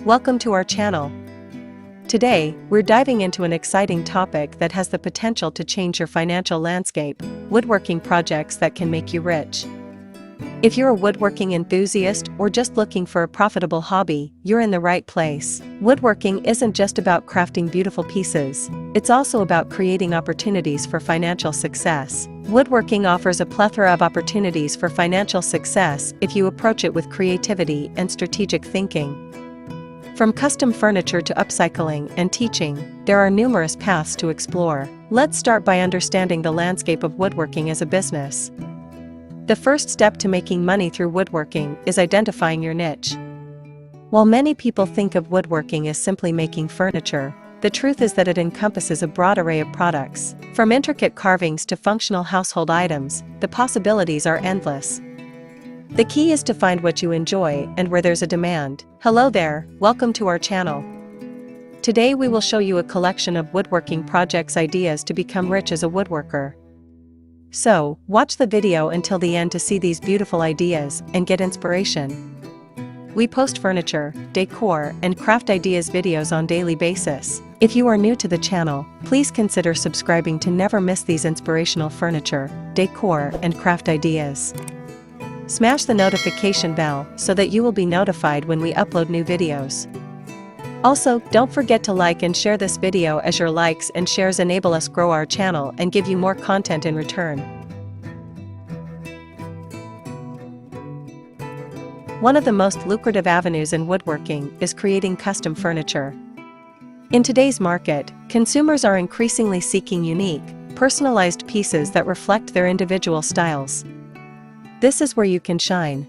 Welcome to our channel. Today, we're diving into an exciting topic that has the potential to change your financial landscape: woodworking projects that can make you rich. If you're a woodworking enthusiast or just looking for a profitable hobby, you're in the right place. Woodworking isn't just about crafting beautiful pieces, it's also about creating opportunities for financial success. Woodworking offers a plethora of opportunities for financial success if you approach it with creativity and strategic thinking. From custom furniture to upcycling and teaching, there are numerous paths to explore. Let's start by understanding the landscape of woodworking as a business. The first step to making money through woodworking is identifying your niche. While many people think of woodworking as simply making furniture, the truth is that it encompasses a broad array of products. From intricate carvings to functional household items, the possibilities are endless. The key is to find what you enjoy and where there's a demand. Hello there, welcome to our channel. Today we will show you a collection of woodworking projects ideas to become rich as a woodworker. So, watch the video until the end to see these beautiful ideas and get inspiration. We post furniture, decor, and craft ideas videos on a daily basis. If you are new to the channel, please consider subscribing to never miss these inspirational furniture, decor, and craft ideas. Smash the notification bell so that you will be notified when we upload new videos. Also, don't forget to like and share this video, as your likes and shares enable us grow our channel and give you more content in return. One of the most lucrative avenues in woodworking is creating custom furniture. In today's market, consumers are increasingly seeking unique, personalized pieces that reflect their individual styles. This is where you can shine.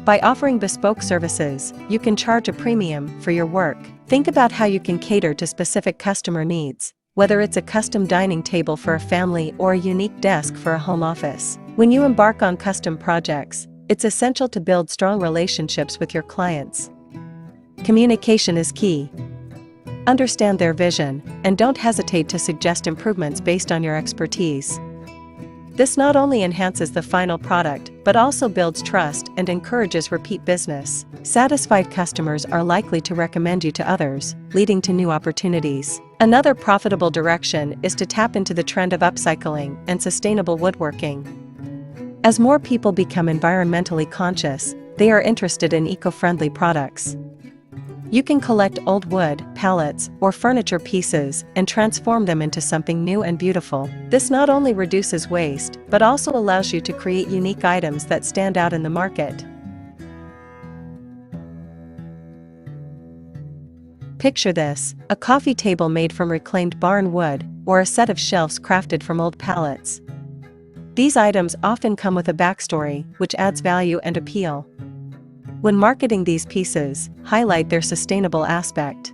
By offering bespoke services, you can charge a premium for your work. Think about how you can cater to specific customer needs, whether it's a custom dining table for a family or a unique desk for a home office. When you embark on custom projects, it's essential to build strong relationships with your clients. Communication is key. Understand their vision, and don't hesitate to suggest improvements based on your expertise. This not only enhances the final product, but also builds trust and encourages repeat business. Satisfied customers are likely to recommend you to others, leading to new opportunities. Another profitable direction is to tap into the trend of upcycling and sustainable woodworking. As more people become environmentally conscious, they are interested in eco-friendly products. You can collect old wood, pallets, or furniture pieces and transform them into something new and beautiful. This not only reduces waste, but also allows you to create unique items that stand out in the market. Picture this: a coffee table made from reclaimed barn wood, or a set of shelves crafted from old pallets. These items often come with a backstory, which adds value and appeal. When marketing these pieces, highlight their sustainable aspect.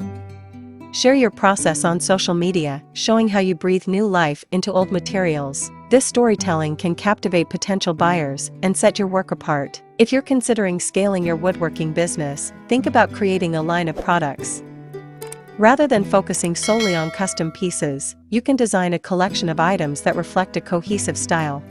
Share your process on social media, showing how you breathe new life into old materials. This storytelling can captivate potential buyers and set your work apart. If you're considering scaling your woodworking business, think about creating a line of products. Rather than focusing solely on custom pieces, you can design a collection of items that reflect a cohesive style.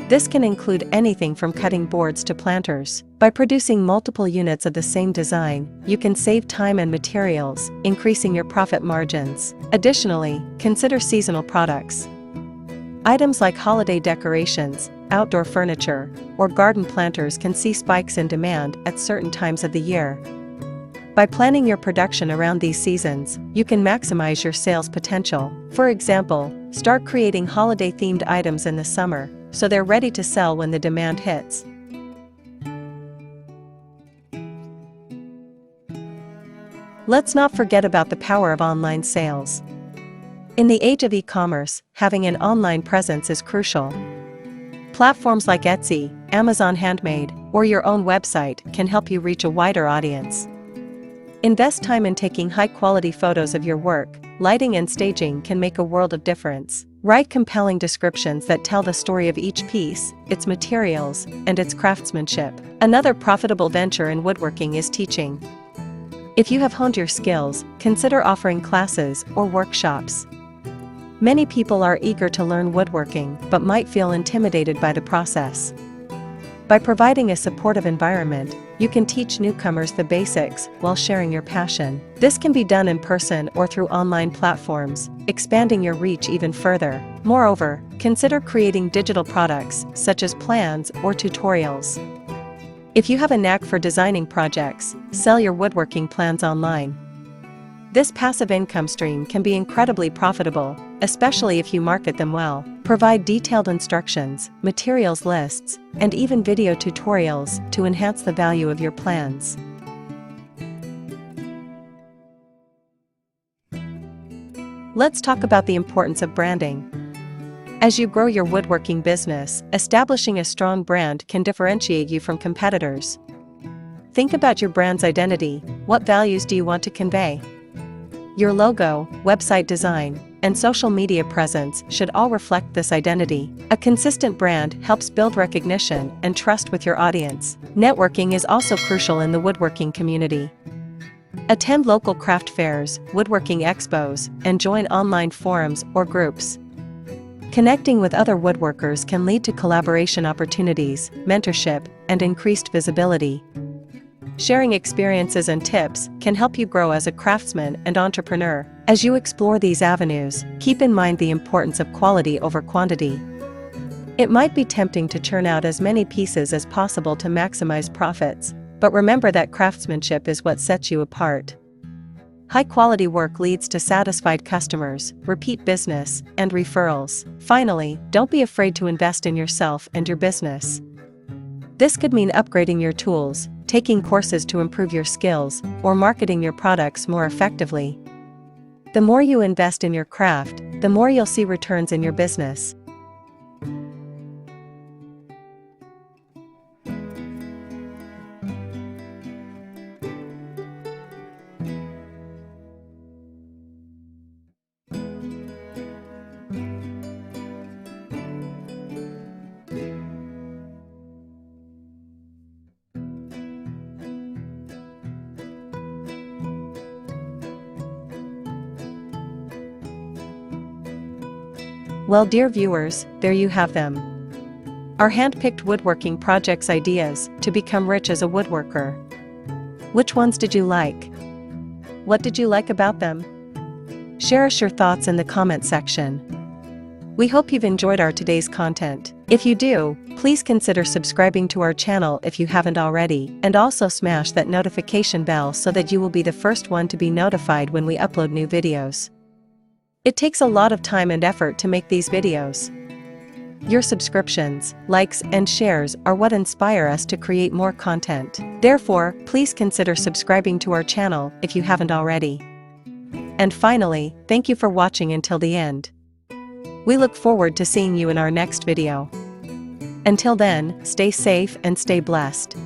This can include anything from cutting boards to planters. By producing multiple units of the same design, you can save time and materials, increasing your profit margins. Additionally, consider seasonal products. Items like holiday decorations, outdoor furniture, or garden planters can see spikes in demand at certain times of the year. By planning your production around these seasons, you can maximize your sales potential. For example, start creating holiday-themed items in the summer, so they're ready to sell when the demand hits. Let's not forget about the power of online sales. In the age of e-commerce, having an online presence is crucial. Platforms like Etsy, Amazon Handmade, or your own website can help you reach a wider audience. Invest time in taking high-quality photos of your work. Lighting and staging can make a world of difference. Write compelling descriptions that tell the story of each piece, its materials, and its craftsmanship. Another profitable venture in woodworking is teaching. If you have honed your skills, consider offering classes or workshops. Many people are eager to learn woodworking but might feel intimidated by the process. By providing a supportive environment, You can teach newcomers the basics while sharing your passion. This can be done in person or through online platforms, expanding your reach even further. Moreover, consider creating digital products, such as plans or tutorials. If you have a knack for designing projects, sell your woodworking plans online. This passive income stream can be incredibly profitable, especially if you market them well. Provide detailed instructions, materials lists, and even video tutorials to enhance the value of your plans. Let's talk about the importance of branding. As you grow your woodworking business, establishing a strong brand can differentiate you from competitors. Think about your brand's identity. What values do you want to convey? Your logo, website design, and social media presence should all reflect this identity. A consistent brand helps build recognition and trust with your audience. Networking is also crucial in the woodworking community. Attend local craft fairs, woodworking expos, and join online forums or groups. Connecting with other woodworkers can lead to collaboration opportunities, mentorship, and increased visibility. Sharing experiences and tips can help you grow as a craftsman and entrepreneur. As you explore these avenues, keep in mind the importance of quality over quantity. It might be tempting to churn out as many pieces as possible to maximize profits, but remember that craftsmanship is what sets you apart. High-quality work leads to satisfied customers, repeat business, and referrals. Finally, don't be afraid to invest in yourself and your business. This could mean upgrading your tools, taking courses to improve your skills, or marketing your products more effectively. The more you invest in your craft, the more you'll see returns in your business. Well, dear viewers, there you have them. Our hand-picked woodworking projects ideas to become rich as a woodworker. Which ones did you like? What did you like about them? Share us your thoughts in the comment section. We hope you've enjoyed our today's content. If you do, please consider subscribing to our channel if you haven't already, and also smash that notification bell so that you will be the first one to be notified when we upload new videos. It takes a lot of time and effort to make these videos. Your subscriptions, likes, and shares are what inspire us to create more content. Therefore, please consider subscribing to our channel if you haven't already. And finally, thank you for watching until the end. We look forward to seeing you in our next video. Until then, stay safe and stay blessed.